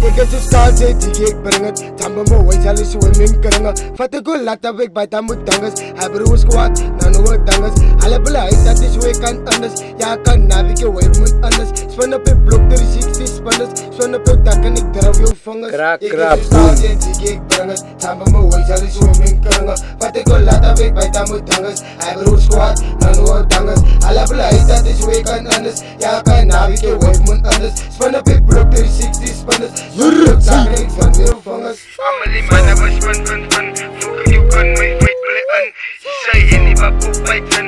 Ik is zo skaal, zei die ik breng het. Tamba me wijs, alle swimming kringen. Vat ik wel laat weg bij tamu dangas. Hij broers kwaad, na no dangas. Alle beleid, dat is hoe ik kan anders. Ja, kan navigeren, hoe ik moet anders. Span op je blok, 360 spanners. Span op je dak en ik draf je vangers. Krak, Ik krak, is zo skaal, zei die ik breng het. Tamba me wijs, alle swimming kringen. Vat ik wel laat weg bij tamu dangas. Hij broers kwaad, na no dangas. Alle beleid, dat is hoe ik kan anders. Ja, kan navigeren, hoe ik moet anders. Span op je blok, 360 spanners. Family man, I was fun. Fuck you gun, my fight play on. Say any babu python.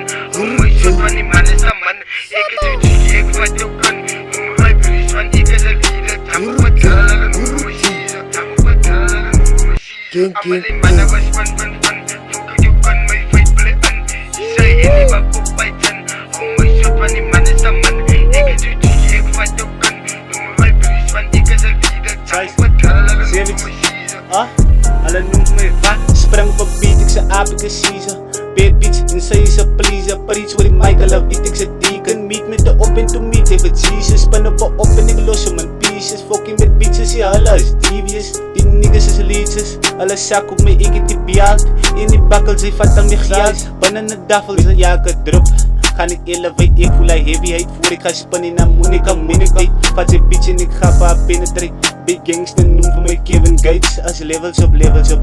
My shot money man is a man. Ik is een cheeky, ik vat jou gun. My police van ik is een leader. Tamu wat girl, en hoe we see. Tamu wat girl, en hoe we see. Family man, I was fun. Fuck you gun, my fight play on. Say any babu python. My shot money man is a man. Ik is een cheeky, ik vat jou gun. My police van ik is een leader. Tamu wat girl, en hoe we see. Alle noem me va, spreng op beat, ik ze aap, ik is Caesar. Bad bitch, en zij is een pleaser. Preach voor die Michael, of weet ik ze deken. Meet met de op en to meet, even Jesus. Span op en ik los om mijn pieces. Fucking met bitches, ja, alle is devious. Die niggas is leeches. Alle zak op me, ik heb die bejaagd. In die bakkel, zij vat aan me gejaagd. Banana daffel, is een jager drop. Ga ik elevate, ik voel hij heavyheid. Voor ik ga spannen naar Monica, meditate. Vat ze bitch en ik ga voor haar penetrate. Big gangster noem voor mij Kevin Gates. Als levels op levels. On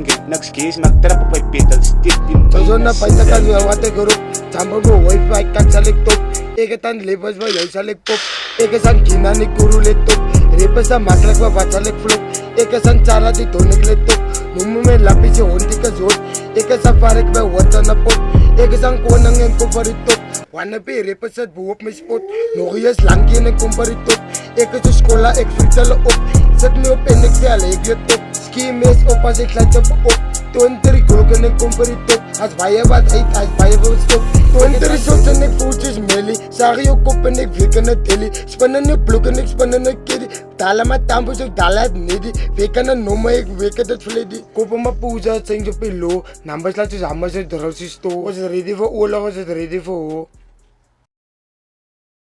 game, niks case, maar ik trap op mijn petals. Dit die zo na paita kan weer wat ik roep. Tamba me wifi, kan zal ik top. Ik het aan levens, maar jou zal ik pop. Ik is aan Kina, ik kuru let top. Rip is aan makkelijk, maar wat zal ik flop. Ik is aan Chara, die toon ik let top. Noem me lapje, hond, ik is hoort. Ik is aan Farik, bij wat aan de pot. Ik is aan koning en kom voor die top. Wanneer bij rippen zit boe op mijn spot. Nog eens lang en ik kom voor die top. Ik is een schola, ik friet alle op. Zet me op en ik vel, ik je top. Ski mes op als ik laat je op. 20 klok en ik kom voor die top. Als bij je wat eet, als bij je wil stop. 20 shots en ik voetjes melie. Zag je kop en ik wik in het telly. Spannen je blok en ik spannen een kiddie. Dalen met tampos, ik dalen het niddy. Weken een nummer, ik weken het vleddy. Kopen mijn poezen, het zijn op je low. Numbers laat je samen, het is sto. Was het ready voor oorlog, was het ready voor ho.